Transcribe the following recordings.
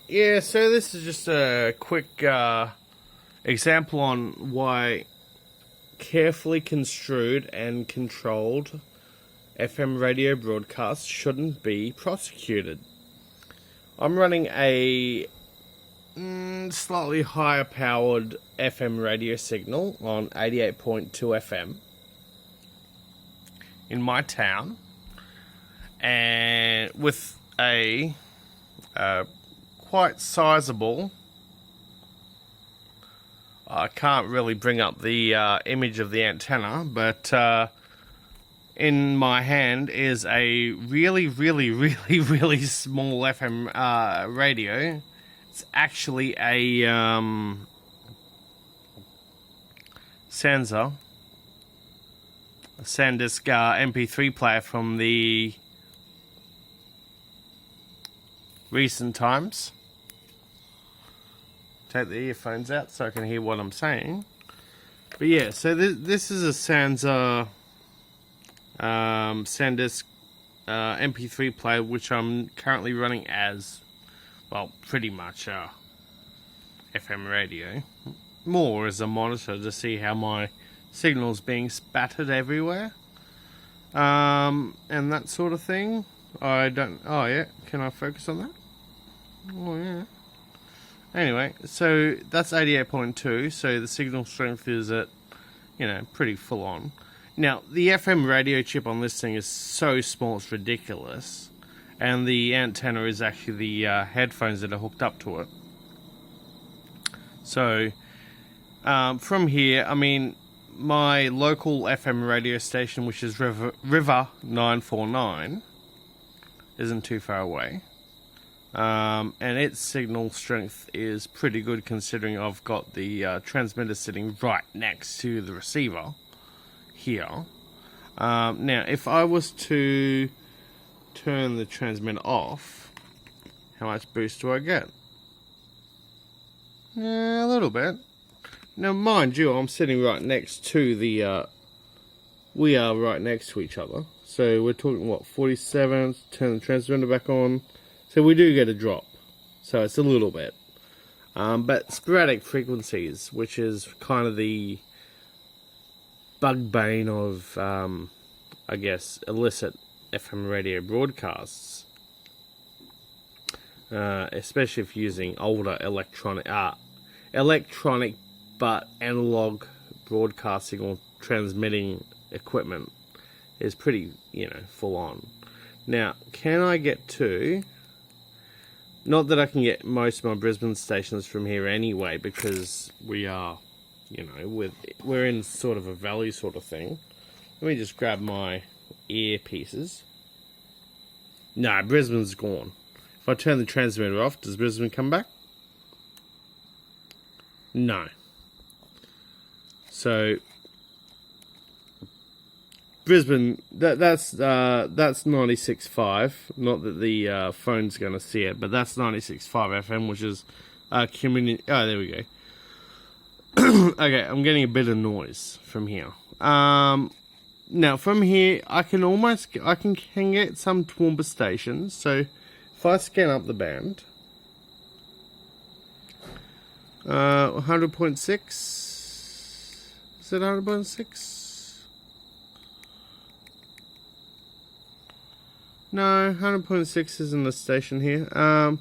Yeah, so this is just a quick example on why carefully construed and controlled FM radio broadcasts shouldn't be prosecuted. I'm running a slightly higher powered FM radio signal on 88.2 FM in my town, and with a quite sizable. I can't really bring up the image of the antenna, but in my hand is a really, really, really, really small FM radio. It's actually a SanDisk MP3 player from the recent times. Take the earphones out so I can hear what I'm saying. But yeah, so this is a SanDisk MP3 player, which I'm currently running as, well, pretty much FM radio. More as a monitor to see how my signal's being spattered everywhere. And that sort of thing. Oh yeah, can I focus on that? Oh yeah. Anyway, so that's 88.2, so the signal strength is at, pretty full on. Now, the FM radio chip on this thing is so small, it's ridiculous. And the antenna is actually the headphones that are hooked up to it. So, from here, my local FM radio station, which is River 949, isn't too far away. And its signal strength is pretty good considering I've got the transmitter sitting right next to the receiver here. Now, if I was to turn the transmitter off, how much boost do I get? A little bit. Now, mind you, I'm sitting right next to the... we are right next to each other. So we're talking, 47, turn the transmitter back on. So we do get a drop, so it's a little bit. But sporadic frequencies, which is kind of the bugbane of, illicit FM radio broadcasts. Especially if using older electronic but analog broadcasting or transmitting equipment is pretty, full on. Now, can I get to... Not that I can get most of my Brisbane stations from here anyway, because we are, we're in sort of a valley sort of thing. Let me just grab my earpieces. No, Brisbane's gone. If I turn the transmitter off, does Brisbane come back? No. So Brisbane, that's 96.5. Not that the phone's going to see it, but that's 96.5 FM, which is community. Oh, there we go. Okay, I'm getting a bit of noise from here. Now from here, I can get some Toowoomba stations. So if I scan up the band, 100.6. Is it 100.6? No, 100.6 isn't the station here. How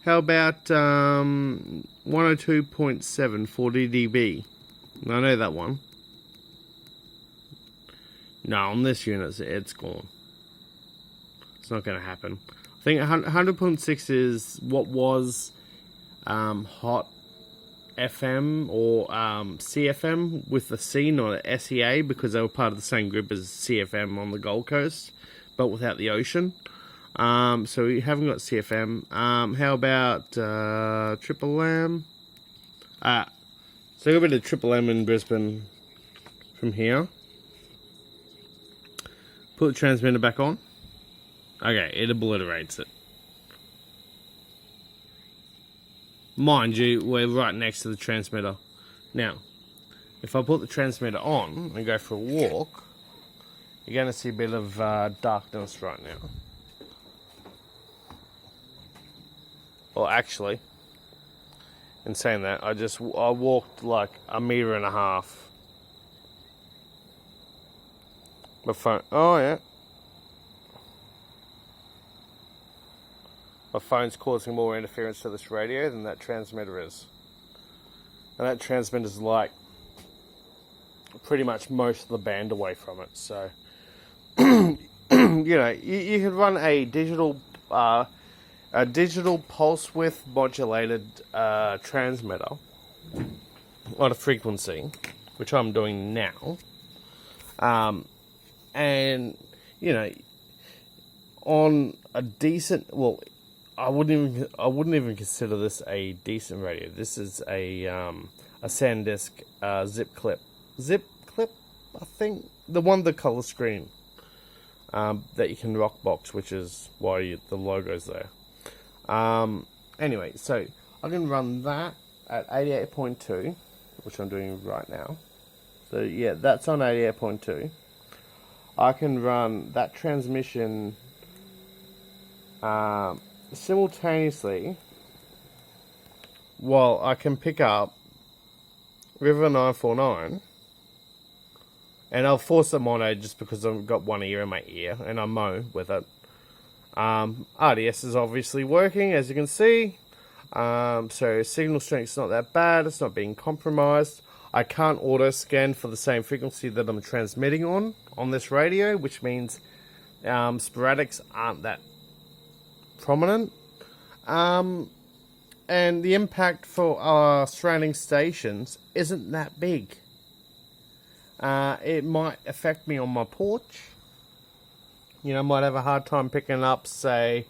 about 102.7 40 dB? I know that one. No, on this unit, it's gone. It's not going to happen. I think 100.6 is what was Hot FM or CFM with the C, not a SEA, because they were part of the same group as CFM on the Gold Coast, but without the ocean. So we haven't got CFM. How about Triple M? So I got a bit of Triple M in Brisbane from here. Put the transmitter back on. Okay, it obliterates it. Mind you, we're right next to the transmitter. Now, if I put the transmitter on and go for a walk, you're going to see a bit of darkness right now. Well, actually, in saying that, I walked like 1.5 meters. My phone. Oh yeah. My phone's causing more interference to this radio than that transmitter is. And that transmitter is like pretty much most of the band away from it. So, you know, you could run a digital pulse width modulated transmitter on a frequency, which I'm doing now. And, you know, on a decent, well, I wouldn't even consider this a decent radio. This is a SanDisk zip clip, I think, the one with the color screen that you can rock box, which is why the logo's there. Anyway, so I can run that at 88.2, which I'm doing right now. So yeah, that's on 88.2. I can run that transmission simultaneously while I can pick up River 949, and I'll force the mono just because I've got one ear in my ear and I mow with it. RDS is obviously working, as you can see, so signal strength's not that bad, it's not being compromised. I can't auto scan for the same frequency that I'm transmitting on this radio, which means sporadics aren't that prominent, and the impact for our surrounding stations isn't that big. It might affect me on my porch. You know, I might have a hard time picking up, say,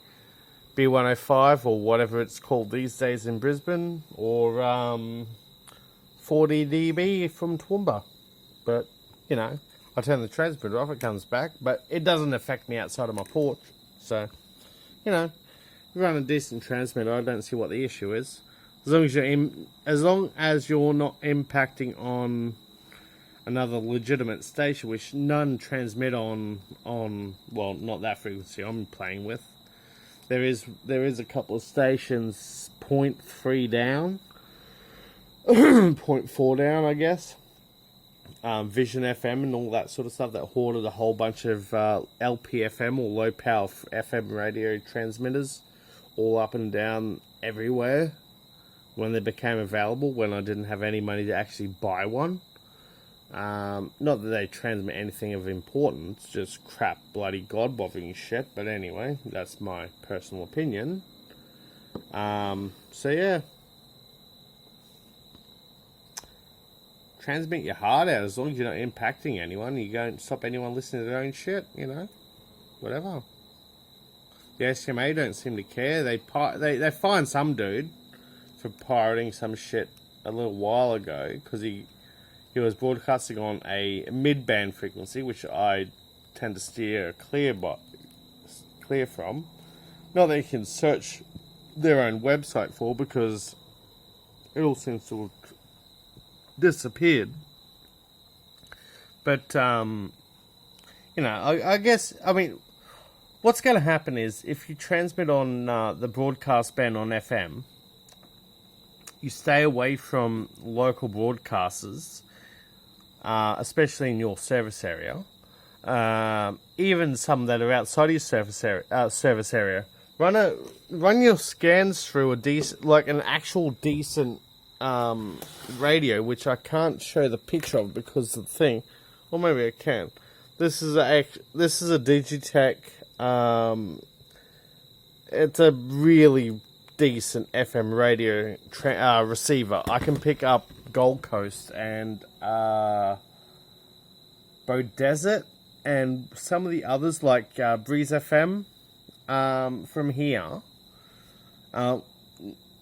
B105 or whatever it's called these days in Brisbane, or 40 dB from Toowoomba. But, you know, I turn the transmitter off, it comes back, but it doesn't affect me outside of my porch. So, you know, you run a decent transmitter, I don't see what the issue is. As long as you're not impacting on another legitimate station, which none transmit on well, not that frequency I'm playing with. There is a couple of stations 0.3 down, 0.4 down, I guess. Vision FM and all that sort of stuff that hoarded a whole bunch of LPFM or low power FM radio transmitters all up and down everywhere when they became available, when I didn't have any money to actually buy one. Not that they transmit anything of importance, just crap bloody god-bothering shit, but anyway, that's my personal opinion. So yeah. Transmit your heart out as long as you're not impacting anyone. You don't stop anyone listening to their own shit, you know, whatever. The SCMA don't seem to care. They fined some dude for pirating some shit a little while ago because he was broadcasting on a mid-band frequency, which I tend to steer clear from. Not that you can search their own website for, because it all seems to have disappeared. But, you know, I guess, I mean, what's going to happen is if you transmit on the broadcast band on FM, you stay away from local broadcasters, especially in your service area. Even some that are outside your service area. Run your scans through a decent, like an actual decent radio, which I can't show the picture of because of the thing, or maybe I can. This is a Digitech. It's a really decent FM radio receiver. I can pick up Gold Coast and Beaudesert and some of the others like Breeze FM from here.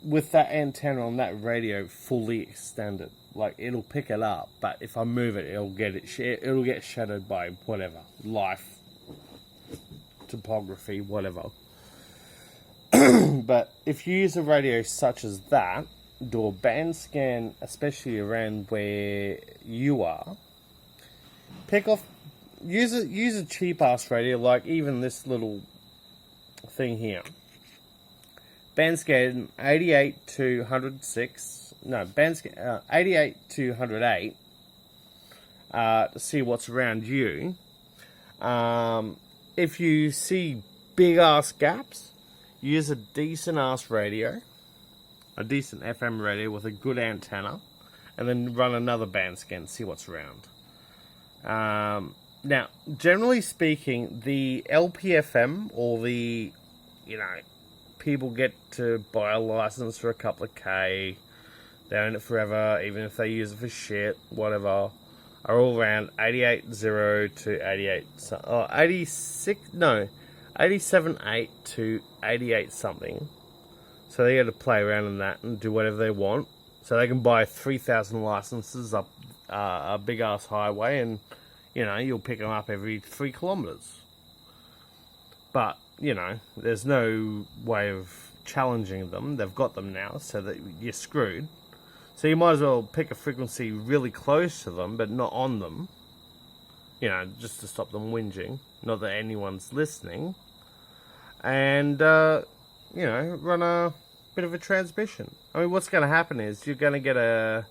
With that antenna on that radio fully extended, like it'll pick it up, but if I move it, it'll get shadowed by whatever, life, topography, whatever. But if you use a radio such as that, do a band scan, especially around where you are. Use a cheap ass radio, like even this little thing here. Bandscan 88 to 106. No, Bandscan 88 to 108. To see what's around you. If you see big ass gaps, use a decent ass radio, a decent FM radio with a good antenna, and then run another band scan, see what's around. Now, generally speaking, the LPFM or the, people get to buy a license for a couple of K, they own it forever, even if they use it for shit, whatever, are all around 88.0 to 88, 87.8 to 88 something. So they got to play around in that and do whatever they want. So they can buy 3,000 licenses up a big ass highway, and you'll pick them up every 3 kilometers. But there's no way of challenging them. They've got them now, so that you're screwed. So you might as well pick a frequency really close to them, but not on them. Just to stop them whinging. Not that anyone's listening. And, run a bit of a transmission. I mean, what's going to happen is you're going to get a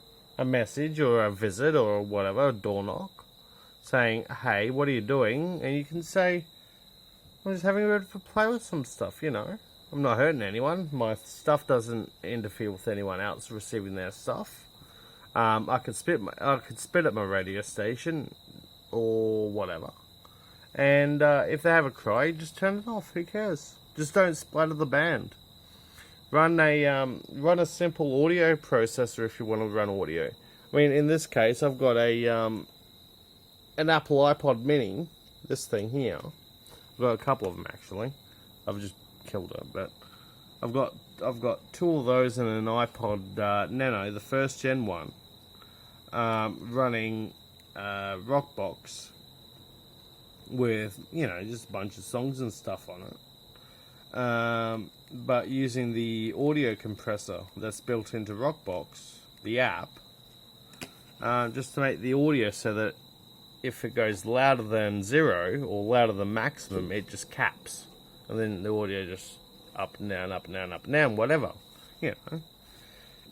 message or a visit or whatever, a door knock, saying, hey, what are you doing? And you can say, I'm just having a bit of a play with some stuff, I'm not hurting anyone. My stuff doesn't interfere with anyone else receiving their stuff. I could spit at my radio station or whatever. And if they have a cry, just turn it off. Who cares? Just don't splatter the band. Run a simple audio processor if you want to run audio. I mean, in this case, I've got an Apple iPod Mini. This thing here. I've got a couple of them actually. I've just killed it, but I've got 2 of those and an iPod Nano, the first gen one, running Rockbox with just a bunch of songs and stuff on it, but using the audio compressor that's built into Rockbox, the app, just to make the audio so that if it goes louder than 0 or louder than maximum, it just caps. And then the audio just up and down, up and down, up and down, whatever.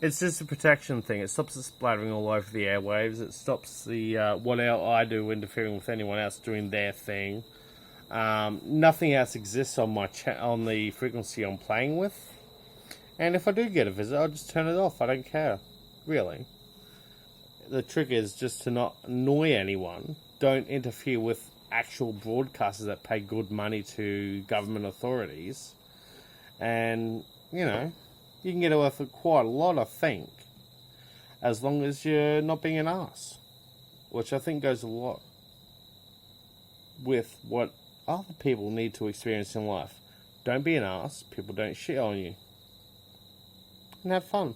It's just a protection thing. It stops it splattering all over the airwaves. It stops the what I do interfering with anyone else doing their thing. Nothing else exists on my on the frequency I'm playing with. And if I do get a visit, I'll just turn it off. I don't care, really. The trick is just to not annoy anyone. Don't interfere with actual broadcasters that pay good money to government authorities, and you can get away with quite a lot, I think, as long as you're not being an ass, which I think goes a lot with what other people need to experience in life. Don't be an ass. People don't shit on you, and have fun.